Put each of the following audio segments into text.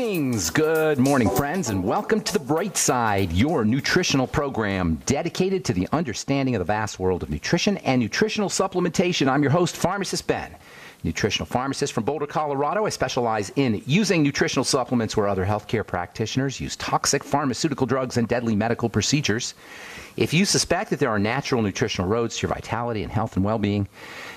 Good morning, friends, and welcome to The Bright Side, your nutritional program dedicated to the understanding of the vast world of nutrition and nutritional supplementation. I'm your host, Pharmacist Ben, nutritional pharmacist from Boulder, Colorado. I specialize in using nutritional supplements where other healthcare practitioners use toxic pharmaceutical drugs and deadly medical procedures. If you suspect that there are natural nutritional roads to your vitality and health and well-being,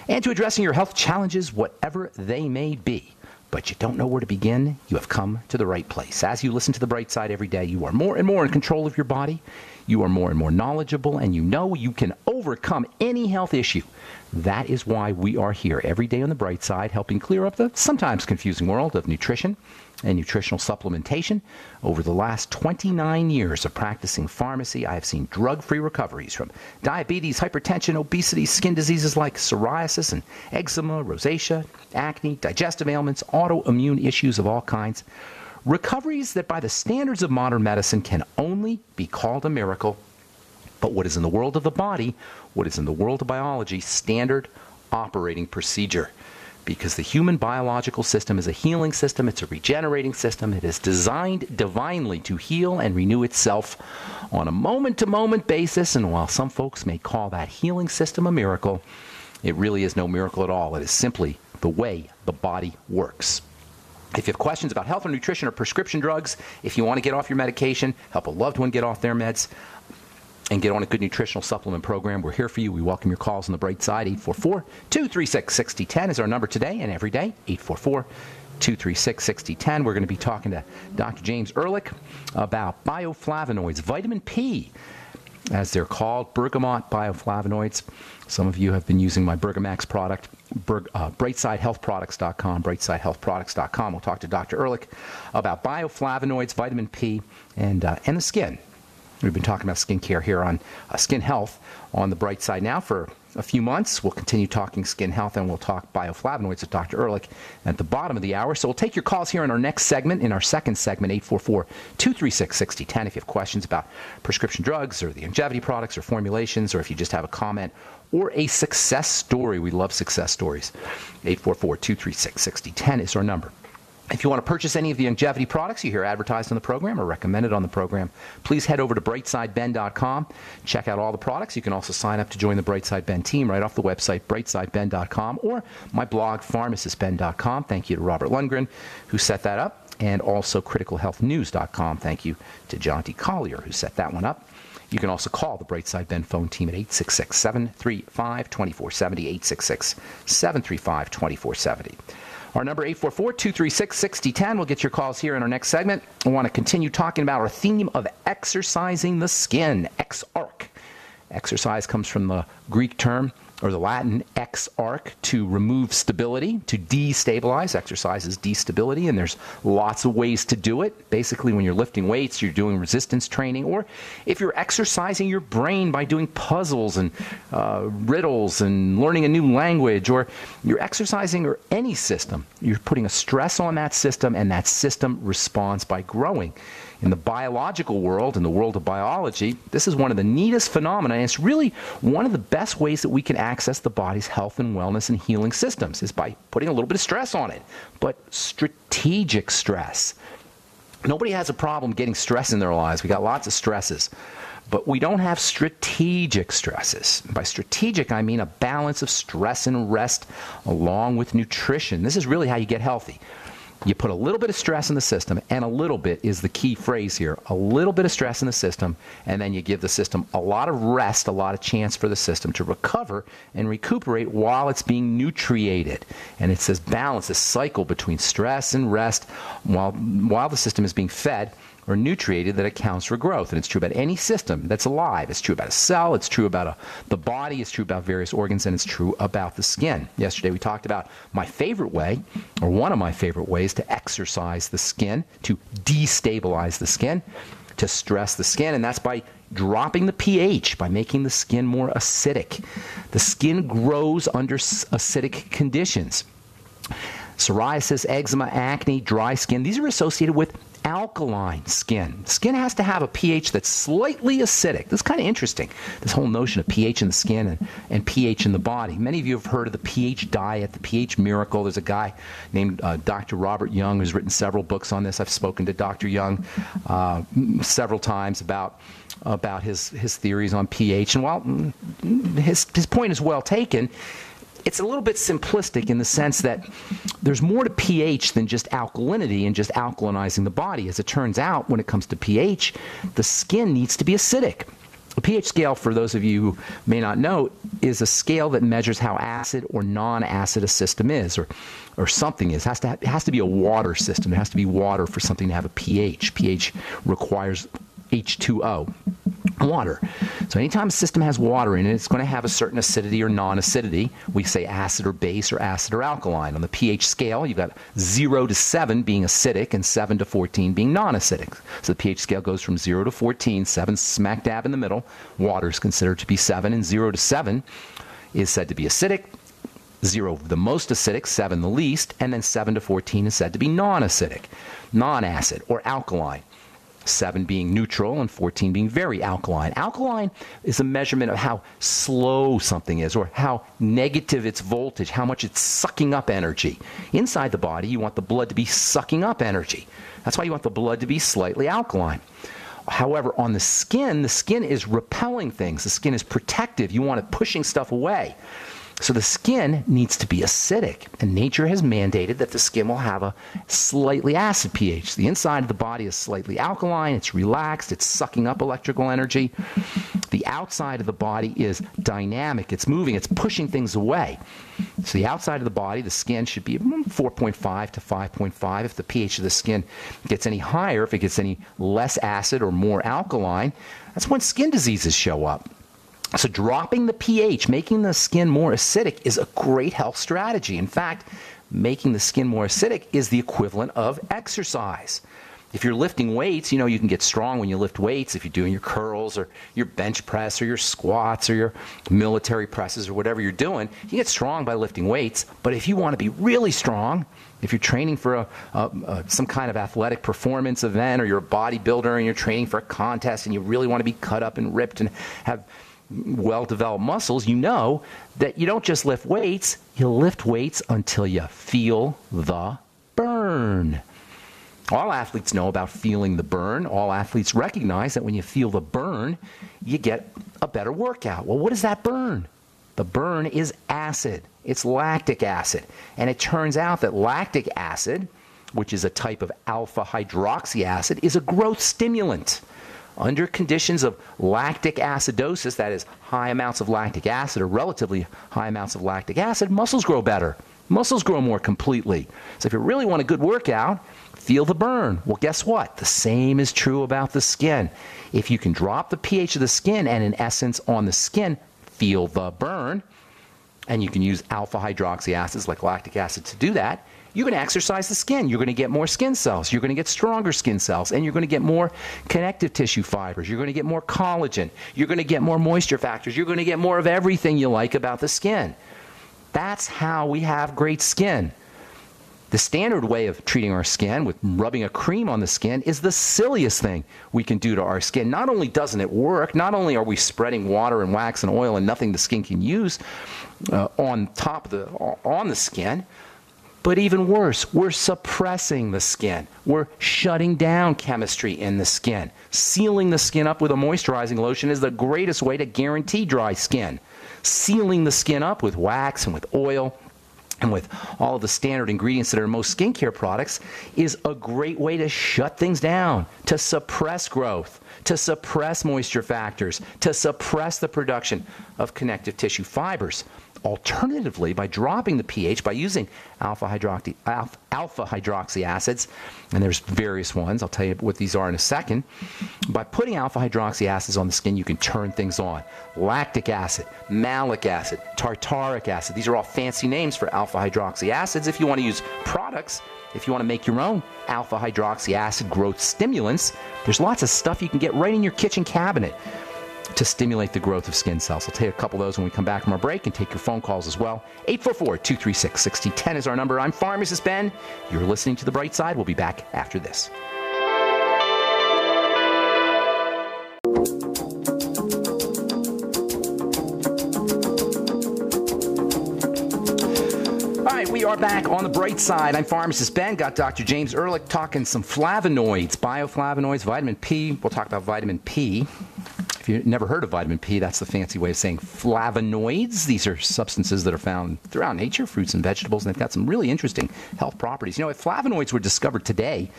and to addressing your health challenges, whatever they may be, but you don't know where to begin, you have come to the right place. As you listen to The Bright Side every day, you are more and more in control of your body, you are more and more knowledgeable, and you know you can overcome any health issue. That is why we are here every day on The Bright Side, helping clear up the sometimes confusing world of nutrition and nutritional supplementation. Over the last 29 years of practicing pharmacy, I have seen drug-free recoveries from diabetes, hypertension, obesity, skin diseases like psoriasis and eczema, rosacea, acne, digestive ailments, autoimmune issues of all kinds. Recoveries that by the standards of modern medicine can only be called a miracle. But what is in the world of the body, what is in the world of biology, standard operating procedure. Because the human biological system is a healing system, it's a regenerating system, it is designed divinely to heal and renew itself on a moment-to-moment basis, and while some folks may call that healing system a miracle, it really is no miracle at all. It is simply the way the body works. If you have questions about health or nutrition or prescription drugs, if you want to get off your medication, help a loved one get off their meds, and get on a good nutritional supplement program, we're here for you. We welcome your calls on The Bright Side. 844-236-6010 is our number today and every day. 844-236-6010. We're going to be talking to Dr. James Ehrlich about bioflavonoids, vitamin P, as they're called, bergamot bioflavonoids. Some of you have been using my Bergamax product, BrightsideHealthProducts.com, BrightsideHealthProducts.com. We'll talk to Dr. Ehrlich about bioflavonoids, vitamin P, and the skin. We've been talking about skincare here on Skin Health on The Bright Side now for a few months. We'll continue talking skin health, and we'll talk bioflavonoids with Dr. Ehrlich at the bottom of the hour. So we'll take your calls here in our next segment, in our second segment, 844-236-6010. If you have questions about prescription drugs or the longevity products or formulations, or if you just have a comment or a success story. We love success stories. 844-236-6010 is our number. If you want to purchase any of the longevity products you hear advertised on the program or recommended on the program, please head over to brightsideben.com. Check out all the products. You can also sign up to join the Brightside Ben team right off the website, brightsideben.com, or my blog, pharmacistben.com. Thank you to Robert Lundgren, who set that up, and also criticalhealthnews.com. Thank you to John D. Collier, who set that one up. You can also call the Brightside Ben phone team at 866-735-2470, 866-735-2470. Our number, 844-236-6010. We'll get your calls here in our next segment. I want to continue talking about our theme of exercising the skin, exarch. Exercise comes from the Greek term, or the Latin exarch, to remove stability, to destabilize. Exercise is destability, and there's lots of ways to do it. Basically, when you're lifting weights, you're doing resistance training, or if you're exercising your brain by doing puzzles and riddles and learning a new language, or you're exercising or any system, you're putting a stress on that system, and that system responds by growing. In the biological world, in the world of biology, this is one of the neatest phenomena, and it's really one of the best ways that we can access the body's health and wellness and healing systems is by putting a little bit of stress on it, but strategic stress. Nobody has a problem getting stress in their lives. We got lots of stresses, but we don't have strategic stresses. By strategic, I mean a balance of stress and rest along with nutrition. This is really how you get healthy. You put a little bit of stress in the system, and a little bit is the key phrase here, a little bit of stress in the system, and then you give the system a lot of rest, a lot of chance for the system to recover and recuperate while it's being nutriated. And it's this balance, this cycle between stress and rest while the system is being fed or nutriated that accounts for growth. And it's true about any system that's alive. It's true about a cell, it's true about the body, it's true about various organs, and it's true about the skin. Yesterday we talked about my favorite way, or one of my favorite ways to exercise the skin, to destabilize the skin, to stress the skin, and that's by dropping the pH, by making the skin more acidic. The skin grows under acidic conditions. Psoriasis, eczema, acne, dry skin, these are associated with alkaline skin. Skin has to have a pH that's slightly acidic. This is kind of interesting, this whole notion of pH in the skin and pH in the body. Many of you have heard of the pH diet, the pH miracle. There's a guy named Dr. Robert Young who's written several books on this. I've spoken to Dr. Young several times about his theories on pH. And while his point is well taken, it's a little bit simplistic in the sense that there's more to pH than just alkalinity and just alkalinizing the body. As it turns out, when it comes to pH, the skin needs to be acidic. A pH scale, for those of you who may not know, is a scale that measures how acid or non-acid a system is, or something is. It has to be a water system. There has to be water for something to have a pH. pH requires H2O, water. So anytime a system has water in it, it's going to have a certain acidity or non-acidity. We say acid or base or acid or alkaline. On the pH scale, you've got 0 to 7 being acidic and 7 to 14 being non-acidic. So the pH scale goes from 0 to 14, 7 smack dab in the middle. Water is considered to be 7, and 0 to 7 is said to be acidic. 0 the most acidic, 7 the least, and then 7 to 14 is said to be non-acidic, non-acid, or alkaline. 7 being neutral and 14 being very alkaline. Alkaline is a measurement of how slow something is, or how negative its voltage, how much it's sucking up energy. Inside the body, you want the blood to be sucking up energy. That's why you want the blood to be slightly alkaline. However, on the skin is repelling things. The skin is protective. You want it pushing stuff away. So the skin needs to be acidic, and nature has mandated that the skin will have a slightly acid pH. The inside of the body is slightly alkaline, it's relaxed, it's sucking up electrical energy. The outside of the body is dynamic, it's moving, it's pushing things away. So the outside of the body, the skin, should be 4.5 to 5.5. If the pH of the skin gets any higher, if it gets any less acid or more alkaline, that's when skin diseases show up. So dropping the pH, making the skin more acidic, is a great health strategy. In fact, making the skin more acidic is the equivalent of exercise. If you're lifting weights, you can get strong when you lift weights. If you're doing your curls or your bench press or your squats or your military presses or whatever you're doing, you get strong by lifting weights. But if you want to be really strong, if you're training for some kind of athletic performance event, or you're a bodybuilder and you're training for a contest and you really want to be cut up and ripped and have well-developed muscles, you know that you don't just lift weights, you lift weights until you feel the burn. All athletes know about feeling the burn. All athletes recognize that when you feel the burn, you get a better workout. Well, what is that burn? The burn is acid. It's lactic acid. And it turns out that lactic acid, which is a type of alpha hydroxy acid, is a growth stimulant. Under conditions of lactic acidosis, that is, high amounts of lactic acid or relatively high amounts of lactic acid, muscles grow better. Muscles grow more completely. So if you really want a good workout, feel the burn. Well, guess what? The same is true about the skin. If you can drop the pH of the skin and, in essence, on the skin, feel the burn, and you can use alpha hydroxy acids like lactic acid to do that, you're going to exercise the skin. You're going to get more skin cells. You're going to get stronger skin cells. And you're going to get more connective tissue fibers. You're going to get more collagen. You're going to get more moisture factors. You're going to get more of everything you like about the skin. That's how we have great skin. The standard way of treating our skin with rubbing a cream on the skin is the silliest thing we can do to our skin. Not only doesn't it work, not only are we spreading water and wax and oil and nothing the skin can use on the skin, but even worse, we're suppressing the skin. We're shutting down chemistry in the skin. Sealing the skin up with a moisturizing lotion is the greatest way to guarantee dry skin. Sealing the skin up with wax and with oil and with all of the standard ingredients that are in most skincare products is a great way to shut things down, to suppress growth, to suppress moisture factors, to suppress the production of connective tissue fibers. Alternatively, by dropping the pH, by using alpha hydroxy acids, and there's various ones, I'll tell you what these are in a second, by putting alpha hydroxy acids on the skin, you can turn things on. Lactic acid, malic acid, tartaric acid, these are all fancy names for alpha hydroxy acids. If you want to use products, if you want to make your own alpha hydroxy acid growth stimulants, there's lots of stuff you can get right in your kitchen cabinet to stimulate the growth of skin cells. I'll tell you a couple of those when we come back from our break, and take your phone calls as well. 844-236-6010 is our number. I'm Pharmacist Ben. You're listening to The Bright Side. We'll be back after this. right, we are back on the bright side. I'm pharmacist Ben. Got Dr. James Ehrlich talking some flavonoids, bioflavonoids, vitamin P. We'll talk about vitamin P. If you've never heard of vitamin P, that's the fancy way of saying flavonoids. These are substances that are found throughout nature, fruits and vegetables, and they've got some really interesting health properties. You know, if flavonoids were discovered today,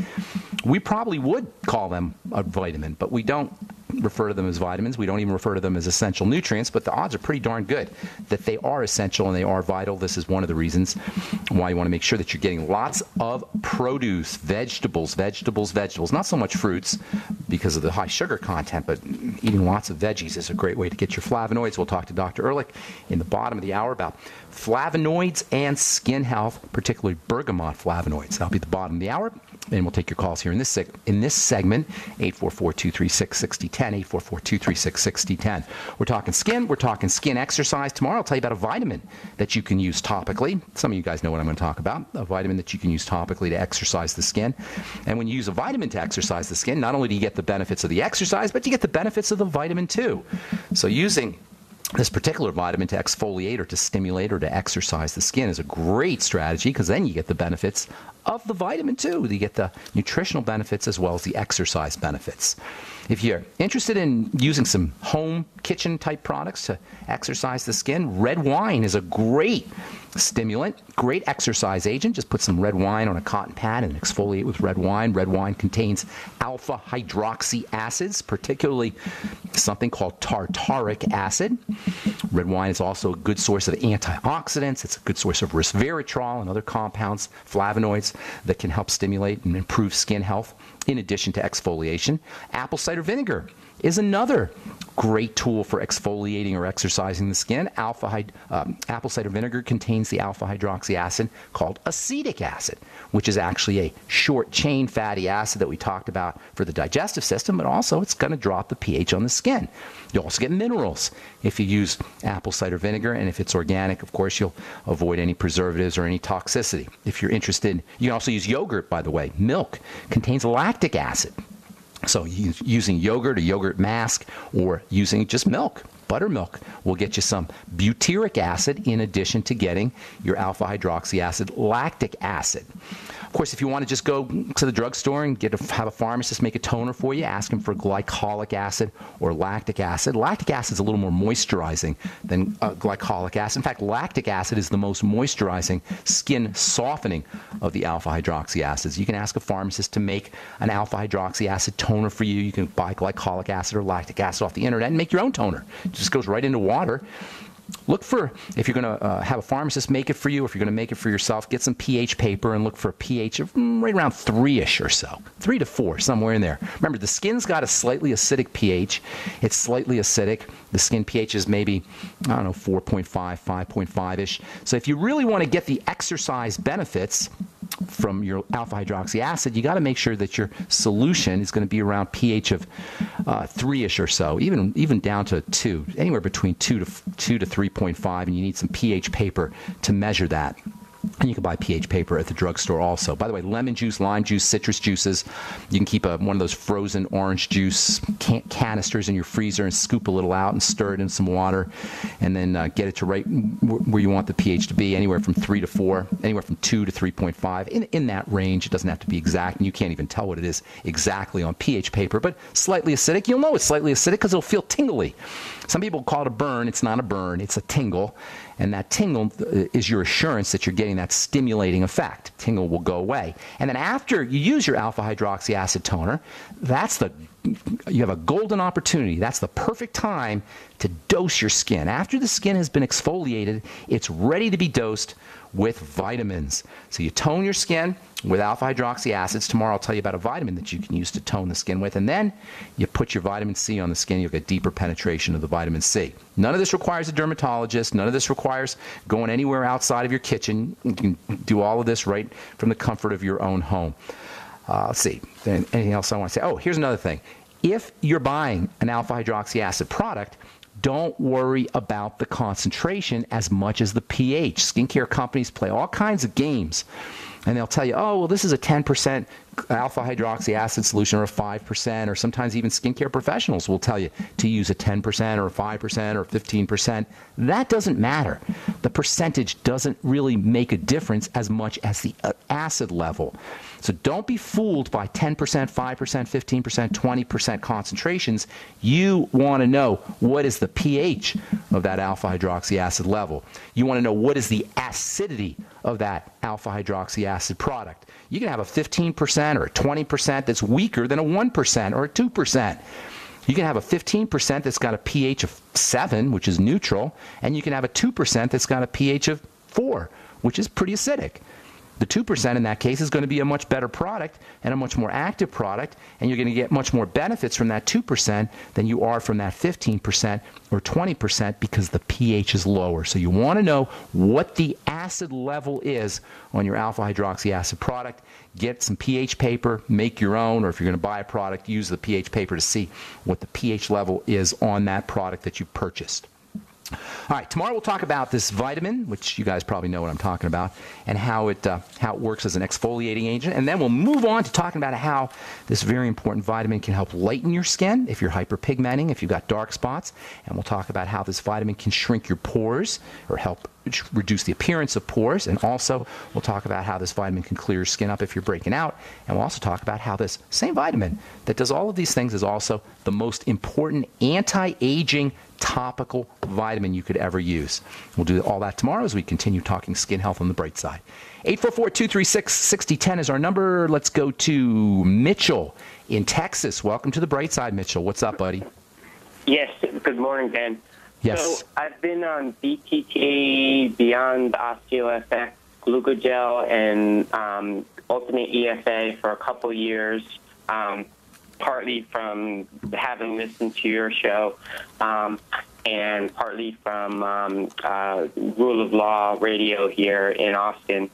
we probably would call them a vitamin, but we don't refer to them as vitamins. We don't even refer to them as essential nutrients, but the odds are pretty darn good that they are essential and they are vital. This is one of the reasons why you want to make sure that you're getting lots of produce, vegetables. Not so much fruits because of the high sugar content, but eating lots of veggies is a great way to get your flavonoids. We'll talk to Dr. Ehrlich in the bottom of the hour about flavonoids and skin health, particularly bergamot flavonoids. That'll be at the bottom of the hour. And we'll take your calls here in this segment, 844-236-6010, 844-236-6010. We're talking skin exercise. Tomorrow I'll tell you about a vitamin that you can use topically. Some of you guys know what I'm going to talk about, a vitamin that you can use topically to exercise the skin. And when you use a vitamin to exercise the skin, not only do you get the benefits of the exercise, but you get the benefits of the vitamin too. So using this particular vitamin to exfoliate or to stimulate or to exercise the skin is a great strategy because then you get the benefits of the vitamin too. You get the nutritional benefits as well as the exercise benefits. If you're interested in using some home kitchen type products to exercise the skin, red wine is a great stimulant, great exercise agent. Just put some red wine on a cotton pad and exfoliate with red wine. Red wine contains alpha hydroxy acids, particularly something called tartaric acid. Red wine is also a good source of antioxidants. It's a good source of resveratrol and other compounds, flavonoids, that can help stimulate and improve skin health in addition to exfoliation. Apple cider vinegar is another great tool for exfoliating or exercising the skin. Apple cider vinegar contains the alpha hydroxy acid called acetic acid, which is actually a short-chain fatty acid that we talked about for the digestive system, but also it's going to drop the pH on the skin. You'll also get minerals if you use apple cider vinegar, and if it's organic, of course, you'll avoid any preservatives or any toxicity. If you're interested, you can also use yogurt, by the way. Milk contains lactic acid. So using yogurt, a yogurt mask, or using just milk, buttermilk, will get you some butyric acid in addition to getting your alpha hydroxy acid, lactic acid. Of course, if you want to just go to the drugstore and have a pharmacist make a toner for you, ask him for glycolic acid or lactic acid. Lactic acid is a little more moisturizing than glycolic acid. In fact, lactic acid is the most moisturizing, skin softening of the alpha hydroxy acids. You can ask a pharmacist to make an alpha hydroxy acid toner for you. You can buy glycolic acid or lactic acid off the internet and make your own toner. It just goes right into water. Look for, if you're going to have a pharmacist make it for you, if you're going to make it for yourself, get some pH paper and look for a pH of right around 3-ish or so. 3 to 4, somewhere in there. Remember, the skin's got a slightly acidic pH. It's slightly acidic. The skin pH is maybe, 4.5, 5.5-ish. So if you really want to get the exercise benefits from your alpha hydroxy acid, you got to make sure that your solution is going to be around pH of 3-ish or so, even down to 2, anywhere between 2 to 3.5, and you need some pH paper to measure that. And you can buy pH paper at the drugstore also. By the way, lemon juice, lime juice, citrus juices, you can keep one of those frozen orange juice canisters in your freezer and scoop a little out and stir it in some water, and then get it to right where you want the pH to be, anywhere from 3 to 4, anywhere from 2 to 3.5. In that range, it doesn't have to be exact, and you can't even tell what it is exactly on pH paper, but slightly acidic. You'll know it's slightly acidic because it'll feel tingly. Some people call it a burn. It's not a burn. It's a tingle. And that tingle is your assurance that you're getting that stimulating effect. Tingle will go away. And then after you use your alpha hydroxy acid toner, you have a golden opportunity. That's the perfect time to dose your skin. After the skin has been exfoliated, it's ready to be dosed with vitamins. So you tone your skin with alpha hydroxy acids. Tomorrow I'll tell you about a vitamin that you can use to tone the skin with. And then you put your vitamin C on the skin. You'll get deeper penetration of the vitamin C. None of this requires a dermatologist. None of this requires going anywhere outside of your kitchen. You can do all of this right from the comfort of your own home. Let's see. Anything else I want to say? Oh, here's another thing. If you're buying an alpha hydroxy acid product, don't worry about the concentration as much as the pH. Skincare companies play all kinds of games And they'll tell you, oh, well, this is a 10% alpha hydroxy acid solution or a 5%, or sometimes even skincare professionals will tell you to use a 10% or a 5% or 15%. That doesn't matter. The percentage doesn't really make a difference as much as the acid level. So don't be fooled by 10%, 5%, 15%, 20% concentrations. You want to know what is the pH of that alpha hydroxy acid level. You want to know what is the acidity of that alpha hydroxy acid product. You can have a 15% or a 20% that's weaker than a 1% or a 2%. You can have a 15% that's got a pH of 7, which is neutral, and you can have a 2% that's got a pH of 4, which is pretty acidic. The 2% in that case is going to be a much better product and a much more active product, and you're going to get much more benefits from that 2% than you are from that 15% or 20% because the pH is lower. So you want to know what the acid level is on your alpha hydroxy acid product. Get some pH paper, make your own, or if you're going to buy a product, use the pH paper to see what the pH level is on that product that you purchased. All right, tomorrow we'll talk about this vitamin, which you guys probably know what I'm talking about, and how it works as an exfoliating agent. And then we'll move on to talking about how this very important vitamin can help lighten your skin if you're hyperpigmenting, if you've got dark spots. And we'll talk about how this vitamin can shrink your pores or help reduce the appearance of pores. And also we'll talk about how this vitamin can clear your skin up if you're breaking out. And we'll also talk about how this same vitamin that does all of these things is also the most important anti-aging topical vitamin you could ever use. We'll do all that tomorrow as we continue talking skin health on the bright side. 844-236-6010 is our number. Let's go to Mitchell in Texas. Welcome to the bright side, Mitchell. What's up, buddy? Yes. Good morning, Ben. Yes. So I've been on BTK, Beyond OsteoFX, Glucogel, and Ultimate EFA for a couple years. Partly from having listened to your show, and partly from Rule of Law Radio here in Austin.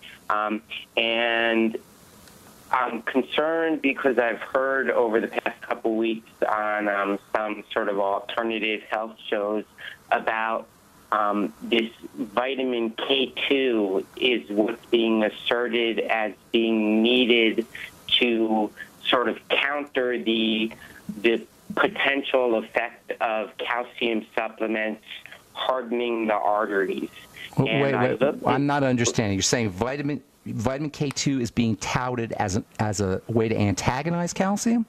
And I'm concerned because I've heard over the past couple weeks on some sort of alternative health shows about this vitamin K2 is what's being asserted as being needed to sort of counter the potential effect of calcium supplements hardening the arteries. Wait, I'm not understanding. You're saying vitamin K2 is being touted as a way to antagonize calcium?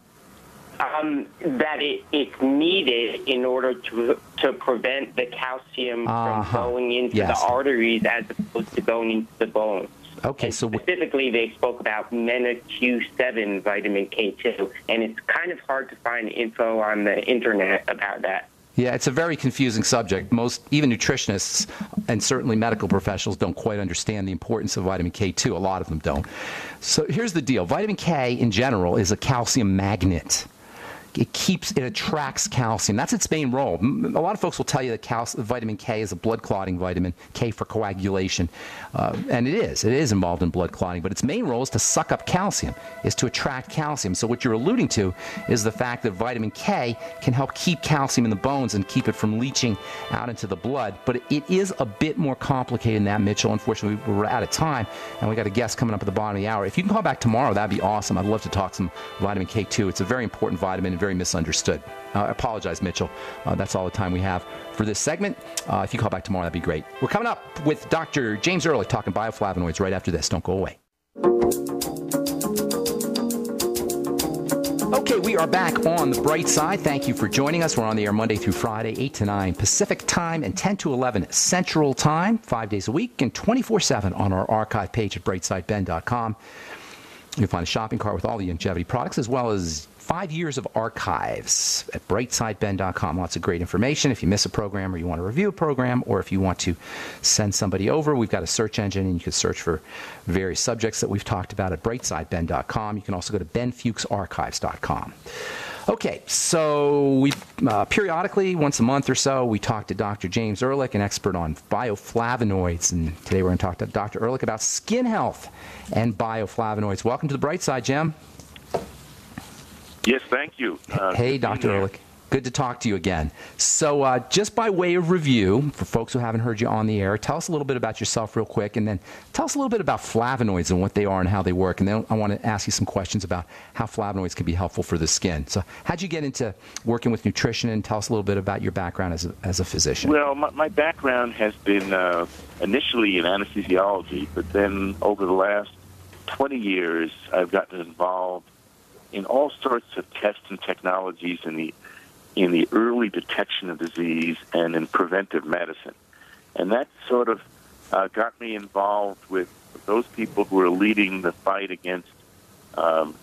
That it's needed in order to prevent the calcium from going into the arteries as opposed to going into the bones. Okay, and so specifically they spoke about MENA-Q7 vitamin K2, and it's kind of hard to find info on the internet about that. Yeah, it's a very confusing subject. Even nutritionists and certainly medical professionals don't quite understand the importance of vitamin K2. A lot of them don't. So here's the deal. Vitamin K in general is a calcium magnet. It attracts calcium. That's its main role. A lot of folks will tell you that vitamin K is a blood clotting vitamin, K for coagulation. And it is involved in blood clotting, but its main role is to suck up calcium, is to attract calcium. So what you're alluding to is the fact that vitamin K can help keep calcium in the bones and keep it from leaching out into the blood. But it is a bit more complicated than that, Mitchell. Unfortunately, we're out of time, and we got a guest coming up at the bottom of the hour. If you can call back tomorrow, that'd be awesome. I'd love to talk some vitamin K2. It's a very important vitamin, very misunderstood. I apologize, Mitchell. That's all the time we have for this segment. If you call back tomorrow, that'd be great. We're coming up with Dr. James Ehrlich talking bioflavonoids right after this. Don't go away. Okay, we are back on the bright side. Thank you for joining us. We're on the air Monday through Friday, 8 to 9 Pacific time and 10 to 11 Central time, 5 days a week and 24/7 on our archive page at brightsideben.com. You'll find a shopping cart with all the longevity products as well as 5 years of archives at brightsideben.com. Lots of great information. If you miss a program or you want to review a program or if you want to send somebody over, we've got a search engine and you can search for various subjects that we've talked about at brightsideben.com. You can also go to benfuchsarchives.com. Okay, so we periodically, once a month or so, we talk to Dr. James Ehrlich, an expert on bioflavonoids. And today we're going to talk to Dr. Ehrlich about skin health and bioflavonoids. Welcome to the bright side, Jim. Yes, thank you. Hey, Dr. Ehrlich. Good to talk to you again. So just by way of review, for folks who haven't heard you on the air, tell us a little bit about yourself real quick, and then tell us a little bit about flavonoids and what they are and how they work. And then I want to ask you some questions about how flavonoids can be helpful for the skin. So how'd you get into working with nutrition, and tell us a little bit about your background as a physician? Well, my background has been initially in anesthesiology, but then over the last 20 years, I've gotten involved in all sorts of tests and technologies in the early detection of disease and in preventive medicine. And that sort of got me involved with those people who are leading the fight against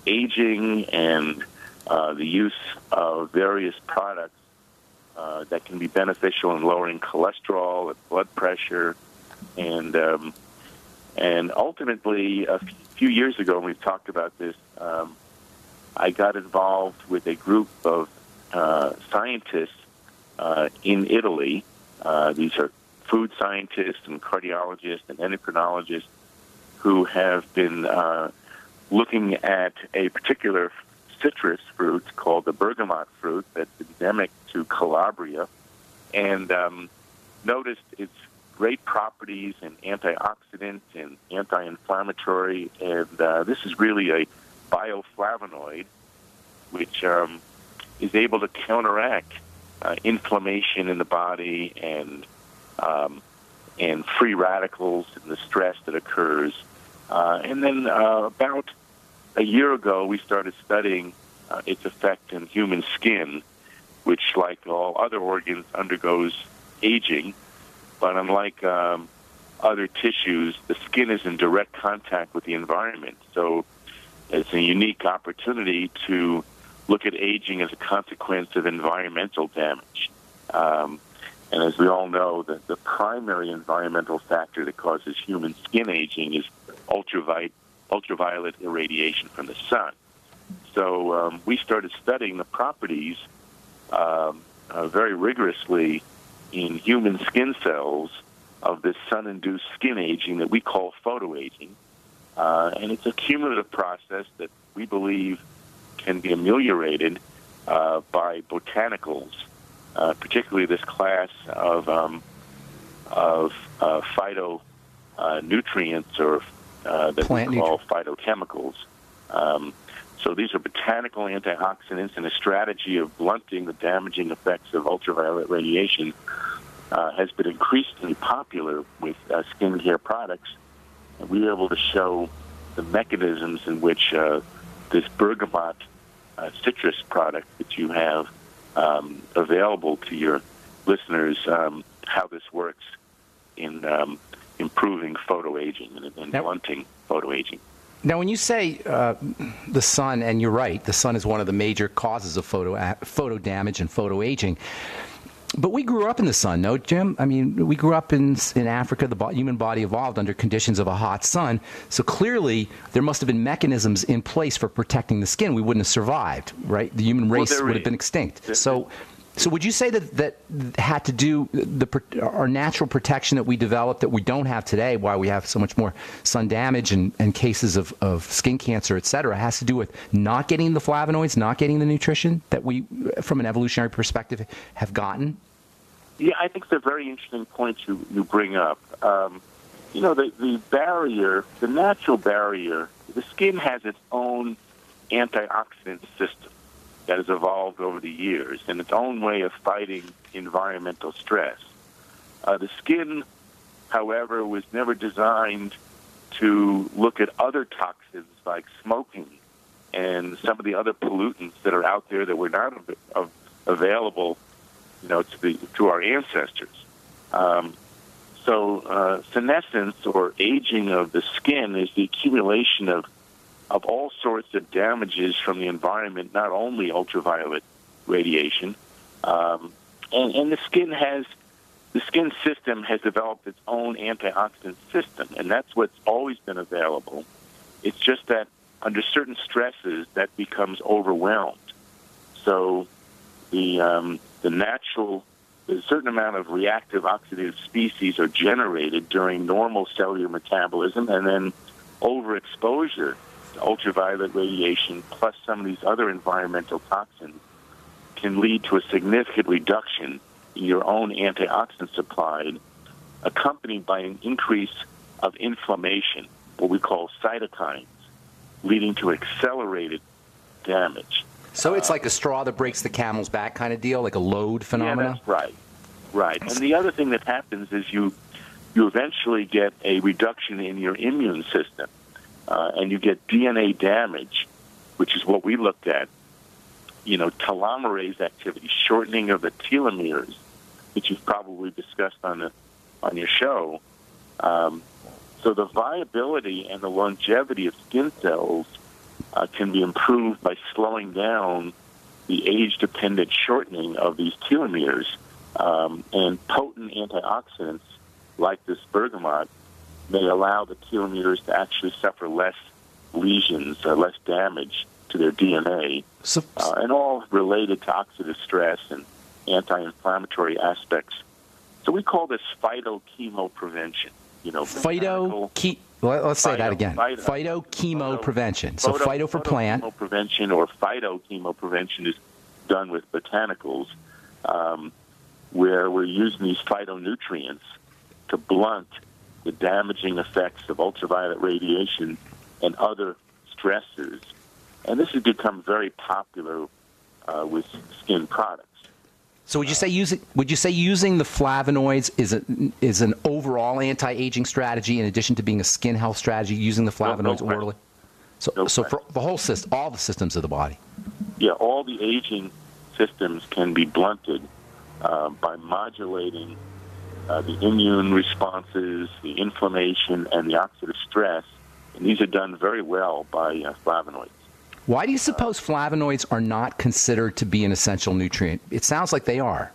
aging and the use of various products that can be beneficial in lowering cholesterol and blood pressure. And ultimately, a few years ago, and we've talked about this, I got involved with a group of scientists in Italy. These are food scientists and cardiologists and endocrinologists who have been looking at a particular citrus fruit called the bergamot fruit that's endemic to Calabria, and noticed its great properties and antioxidant and anti-inflammatory, and this is really a bioflavonoid, which is able to counteract inflammation in the body and free radicals and the stress that occurs. And then about a year ago, we started studying its effect in human skin, which, like all other organs, undergoes aging. But unlike other tissues, the skin is in direct contact with the environment. So it's a unique opportunity to look at aging as a consequence of environmental damage. And as we all know, the primary environmental factor that causes human skin aging is ultraviolet irradiation from the sun. So we started studying the properties very rigorously in human skin cells of this sun-induced skin aging that we call photoaging. And it's a cumulative process that we believe can be ameliorated by botanicals, particularly this class of phytonutrients or that we call phytochemicals. So these are botanical antioxidants, and a strategy of blunting the damaging effects of ultraviolet radiation has been increasingly popular with skincare products. And we were able to show the mechanisms in which this bergamot citrus product that you have available to your listeners, how this works in improving photoaging and blunting photoaging. Now, when you say the sun, and you're right, the sun is one of the major causes of photo damage and photoaging. But we grew up in the sun, no, Jim? I mean, we grew up in Africa. The human body evolved under conditions of a hot sun. So clearly, there must have been mechanisms in place for protecting the skin. We wouldn't have survived, right? The human race would have been extinct. So would you say that had to do our natural protection that we developed that we don't have today, why we have so much more sun damage and cases of skin cancer, et cetera, has to do with not getting the flavonoids, not getting the nutrition that we, from an evolutionary perspective, have gotten? Yeah, I think it's a very interesting point you bring up. The barrier, the natural barrier, the skin has its own antioxidant system that has evolved over the years and its own way of fighting environmental stress. The skin, however, was never designed to look at other toxins like smoking and some of the other pollutants that are out there that were not available, to our ancestors. So senescence, or aging of the skin, is the accumulation of all sorts of damages from the environment, not only ultraviolet radiation. And the skin system has developed its own antioxidant system, and that's what's always been available. It's just that under certain stresses, that becomes overwhelmed. So a certain amount of reactive oxidative species are generated during normal cellular metabolism, and then overexposure to ultraviolet radiation plus some of these other environmental toxins can lead to a significant reduction in your own antioxidant supply, accompanied by an increase of inflammation, what we call cytokines, leading to accelerated damage. So it's like a straw that breaks the camel's back kind of deal, like a load phenomenon? Yeah, that's right. Right. And the other thing that happens is you eventually get a reduction in your immune system, and you get DNA damage, which is what we looked at, telomerase activity, shortening of the telomeres, which you've probably discussed on your show. So the viability and the longevity of skin cells can be improved by slowing down the age-dependent shortening of these telomeres, and potent antioxidants like this bergamot may allow the telomeres to actually suffer less lesions, less damage to their DNA, and all related to oxidative stress and anti-inflammatory aspects. So we call this phytochemoprevention. Let's say that again. Phytochemoprevention. So phyto for plant. Phytochemoprevention or phytochemoprevention is done with botanicals, where we're using these phytonutrients to blunt the damaging effects of ultraviolet radiation and other stressors. And this has become very popular with skin products. So would you say using the flavonoids is an overall anti-aging strategy in addition to being a skin health strategy, using the flavonoids orally? So for the whole system, all the systems of the body. Yeah, all the aging systems can be blunted by modulating the immune responses, the inflammation, and the oxidative stress. And these are done very well by flavonoids. Why do you suppose flavonoids are not considered to be an essential nutrient? It sounds like they are.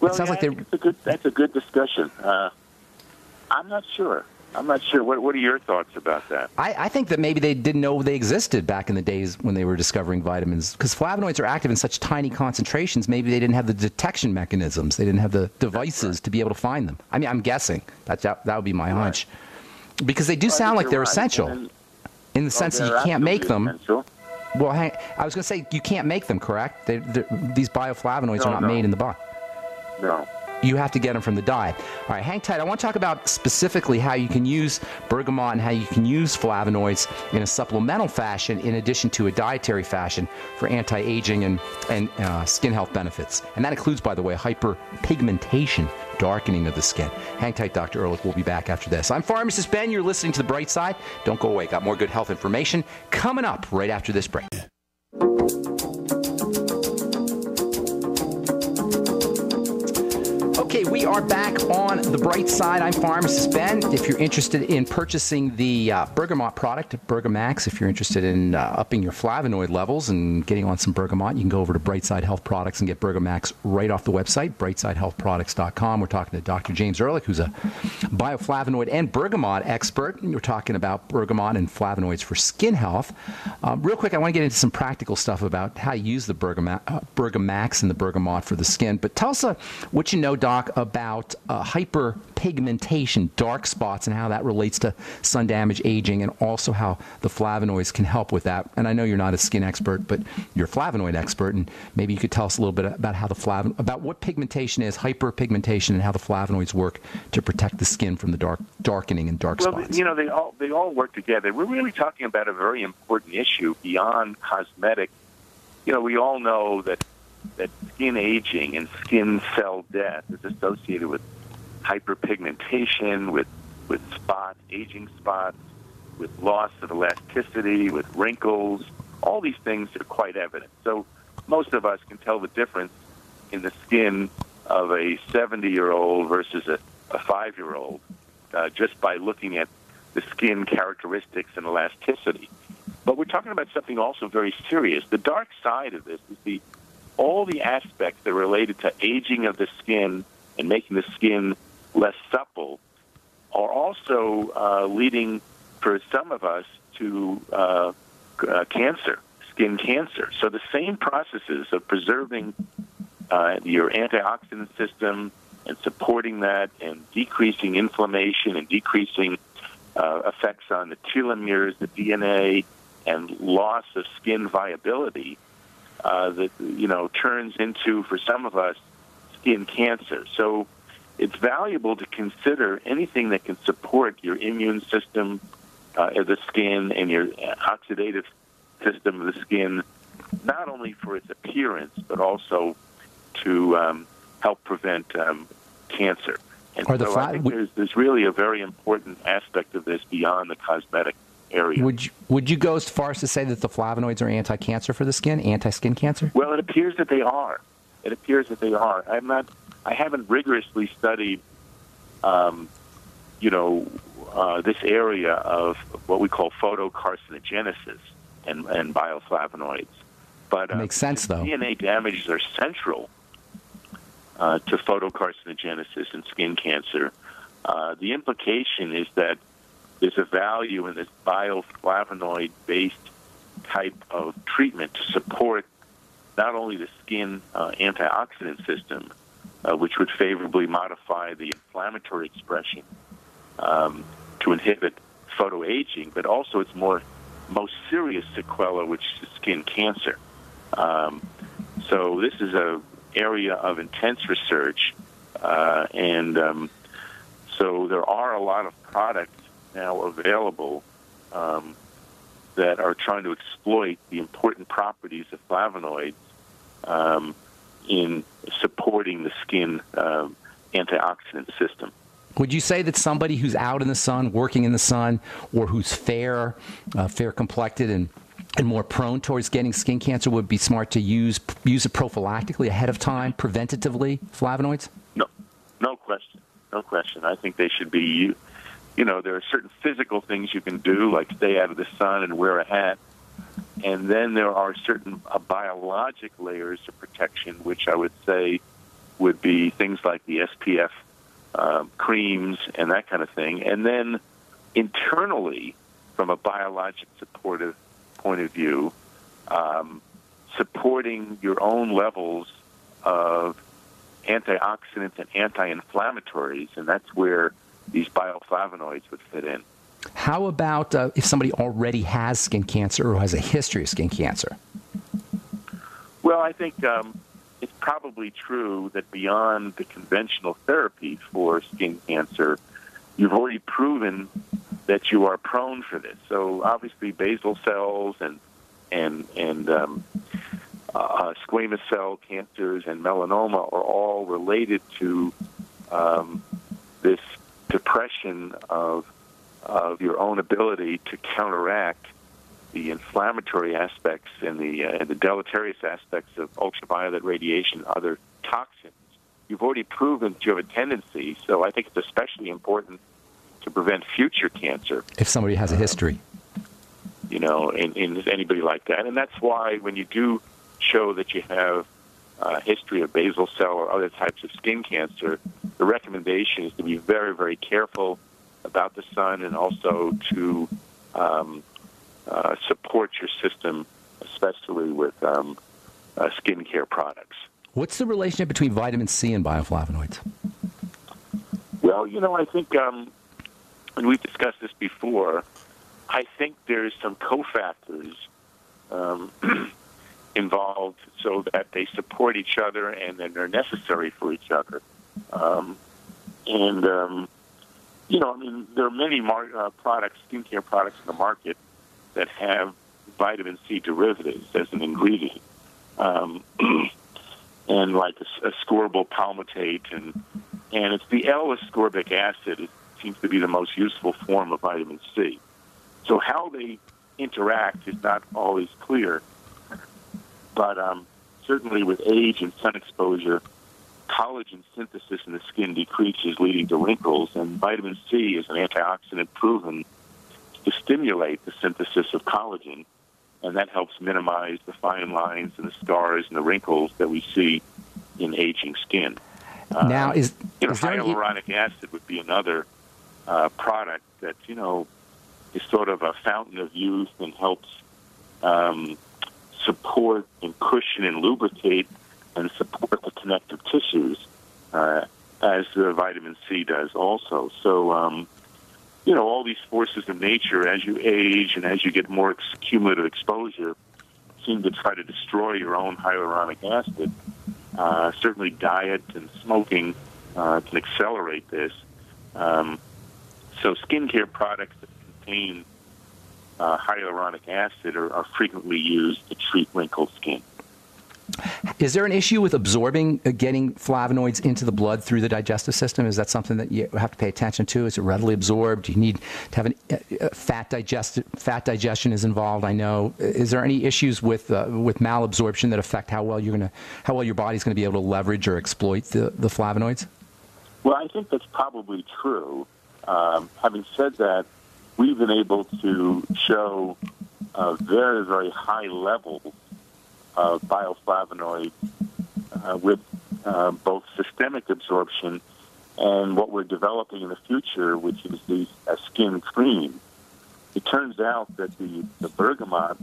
Well, that's a good discussion. I'm not sure. What are your thoughts about that? I think that maybe they didn't know they existed back in the days when they were discovering vitamins. Because flavonoids are active in such tiny concentrations, maybe they didn't have the detection mechanisms. They didn't have the devices to be able to find them. I mean, I'm guessing. That would be my hunch. Because they do sound like they're essential. In the sense that you can't make them. Essential. Well, I was going to say, you can't make them, correct? These bioflavonoids are not made in the body. No. You have to get them from the diet. All right, hang tight. I want to talk about specifically how you can use bergamot and how you can use flavonoids in a supplemental fashion in addition to a dietary fashion for anti-aging and skin health benefits. And that includes, by the way, hyperpigmentation, darkening of the skin. Hang tight, Dr. Ehrlich. We'll be back after this. I'm Pharmacist Ben. You're listening to The Bright Side. Don't go away. Got more good health information coming up right after this break. Okay, we are back on The Bright Side. I'm Pharmacist Ben. If you're interested in purchasing the bergamot product, Bergamax, if you're interested in upping your flavonoid levels and getting on some bergamot, you can go over to Brightside Health Products and get Bergamax right off the website, brightsidehealthproducts.com. We're talking to Dr. James Ehrlich, who's a bioflavonoid and bergamot expert. And we're talking about bergamot and flavonoids for skin health. Real quick, I want to get into some practical stuff about how to use the Bergamax and the bergamot for the skin. But tell us what you know, Doc, about hyperpigmentation, dark spots, and how that relates to sun damage, aging, and also how the flavonoids can help with that. And I know you're not a skin expert, but you're a flavonoid expert, and maybe you could tell us a little bit about how about what pigmentation is, hyperpigmentation, and how the flavonoids work to protect the skin from the darkening and dark spots. Well, they all work together. We're really talking about a very important issue beyond cosmetic. We all know that skin aging and skin cell death is associated with hyperpigmentation, with spots, aging spots, with loss of elasticity, with wrinkles. All these things are quite evident. So most of us can tell the difference in the skin of a 70-year-old versus a 5-year-old just by looking at the skin characteristics and elasticity. But we're talking about something also very serious. The dark side of this is all the aspects that are related to aging of the skin and making the skin less supple are also leading, for some of us, to cancer, skin cancer. So the same processes of preserving your antioxidant system and supporting that and decreasing inflammation and decreasing effects on the telomeres, the DNA, and loss of skin viability that turns into, for some of us, skin cancer. So it's valuable to consider anything that can support your immune system of the skin and your oxidative system of the skin, not only for its appearance, but also to help prevent cancer. And so I think there's really a very important aspect of this beyond the cosmetic area. Would you go as far as to say that the flavonoids are anti-cancer for the skin, anti-skin cancer? Well, it appears that they are. I haven't rigorously studied, this area of what we call photocarcinogenesis and bioflavonoids. But it makes sense, though. DNA damages are central to photocarcinogenesis and skin cancer. The implication is that there's a value in this bioflavonoid-based type of treatment to support not only the skin antioxidant system, which would favorably modify the inflammatory expression to inhibit photoaging, but also its most serious sequela, which is skin cancer. So this is an area of intense research, and so there are a lot of products now available that are trying to exploit the important properties of flavonoids in supporting the skin antioxidant system. Would you say that somebody who's out in the sun, working in the sun, or who's fair complected and more prone towards getting skin cancer would be smart to use it prophylactically ahead of time, preventatively, flavonoids? No question. I think they should be, there are certain physical things you can do, like stay out of the sun and wear a hat. And then there are certain biologic layers of protection, which I would say would be things like the SPF creams and that kind of thing. And then internally, from a biologic supportive point of view, supporting your own levels of antioxidants and anti-inflammatories, and that's where these bioflavonoids would fit in. How about if somebody already has skin cancer or has a history of skin cancer? Well, I think it's probably true that beyond the conventional therapy for skin cancer, you've already proven that you are prone for this. So obviously basal cells and squamous cell cancers and melanoma are all related to this depression of your own ability to counteract the inflammatory aspects and the deleterious aspects of ultraviolet radiation and other toxins. You've already proven that you have a tendency, so I think it's especially important to prevent future cancer. If somebody has a history. In anybody like that. And that's why when you do show that you have a history of basal cell or other types of skin cancer, the recommendation is to be very, very careful about the sun and also to support your system, especially with skincare products. What's the relationship between vitamin C and bioflavonoids? Well, I think, and we've discussed this before, I think there's some cofactors involved so that they support each other and then they're necessary for each other. There are many products, skincare products in the market that have vitamin C derivatives as an ingredient. And like ascorbyl palmitate, and it's the L-ascorbic acid. It seems to be the most useful form of vitamin C. So how they interact is not always clear, but certainly with age and sun exposure, collagen synthesis in the skin decreases, leading to wrinkles, and vitamin C is an antioxidant proven to stimulate the synthesis of collagen, and that helps minimize the fine lines and the scars and the wrinkles that we see in aging skin. Now, hyaluronic acid would be another product that, is sort of a fountain of youth and helps support and cushion and lubricate and support the connective tissues, as the vitamin C does also. So, all these forces of nature, as you age and as you get more cumulative exposure, seem to try to destroy your own hyaluronic acid. Certainly diet and smoking can accelerate this. So skincare products that contain hyaluronic acid are frequently used to treat wrinkled skin. Is there an issue with getting flavonoids into the blood through the digestive system? Is that something that you have to pay attention to? Is it readily absorbed? Do you need to have fat digestion is involved? I know. Is there any issues with malabsorption that affect how well your body's going to be able to leverage or exploit the flavonoids? Well, I think that's probably true. Having said that, we've been able to show very, very high levels of bioflavonoids with both systemic absorption and what we're developing in the future, which is a skin cream. It turns out that the bergamot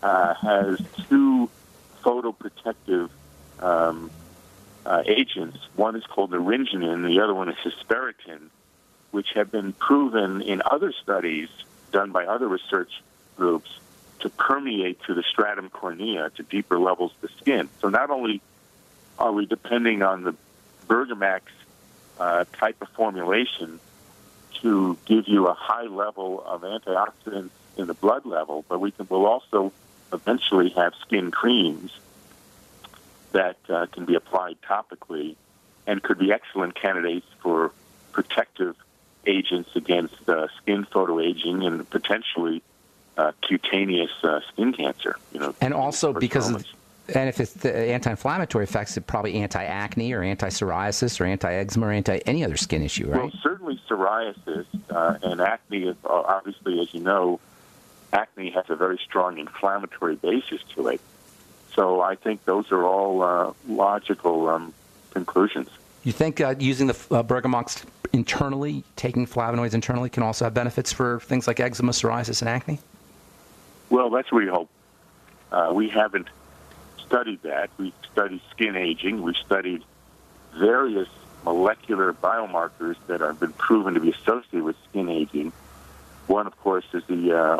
has two photoprotective agents. One is called naringenin, the other one is hesperetin, which have been proven in other studies done by other research groups to permeate through the stratum cornea to deeper levels of the skin. So not only are we depending on the Bergamax type of formulation to give you a high level of antioxidants in the blood level, but we'll also eventually have skin creams that can be applied topically and could be excellent candidates for protective agents against skin photoaging and potentially cutaneous skin cancer. And also and if it's the anti-inflammatory effects, it's probably anti-acne or anti-psoriasis or anti-eczema or any other skin issue, right? Well, certainly psoriasis and acne is obviously, as you know, acne has a very strong inflammatory basis to it. So I think those are all logical conclusions. You think using the bergamot internally, taking flavonoids internally, can also have benefits for things like eczema, psoriasis, and acne? Well, that's what we hope. We haven't studied that. We've studied skin aging. We've studied various molecular biomarkers that have been proven to be associated with skin aging. One, of course, is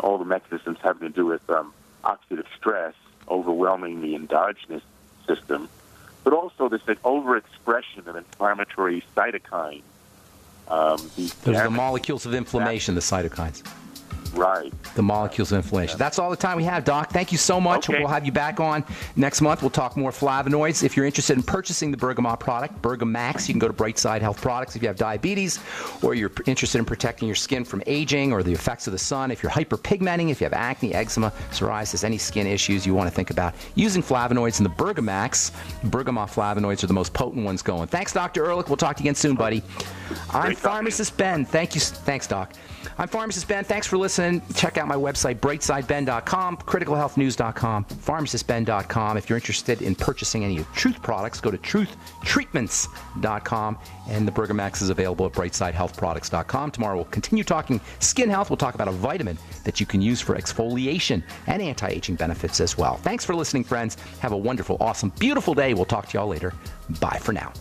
all the mechanisms having to do with oxidative stress overwhelming the endogenous system, but also this overexpression of inflammatory cytokines. Those are the molecules of inflammation, the cytokines. Right. The molecules of inflammation. Yeah. That's all the time we have, Doc. Thank you so much. Okay. We'll have you back on next month. We'll talk more flavonoids. If you're interested in purchasing the bergamot product, Bergamax, you can go to Brightside Health Products if you have diabetes, or you're interested in protecting your skin from aging or the effects of the sun. If you're hyperpigmenting, if you have acne, eczema, psoriasis, any skin issues you want to think about using flavonoids in the Bergamax. Bergamot flavonoids are the most potent ones going. Thanks, Dr. Ehrlich. We'll talk to you again soon, buddy. I'm Pharmacist Ben. Thank you. Thanks, Doc. I'm Pharmacist Ben. Thanks for listening. Check out my website, brightsideben.com, criticalhealthnews.com, pharmacistben.com. If you're interested in purchasing any of Truth products, go to truthtreatments.com, and the Bergamax is available at brightsidehealthproducts.com. Tomorrow we'll continue talking skin health. We'll talk about a vitamin that you can use for exfoliation and anti-aging benefits as well. Thanks for listening, friends. Have a wonderful, awesome, beautiful day. We'll talk to y'all later. Bye for now.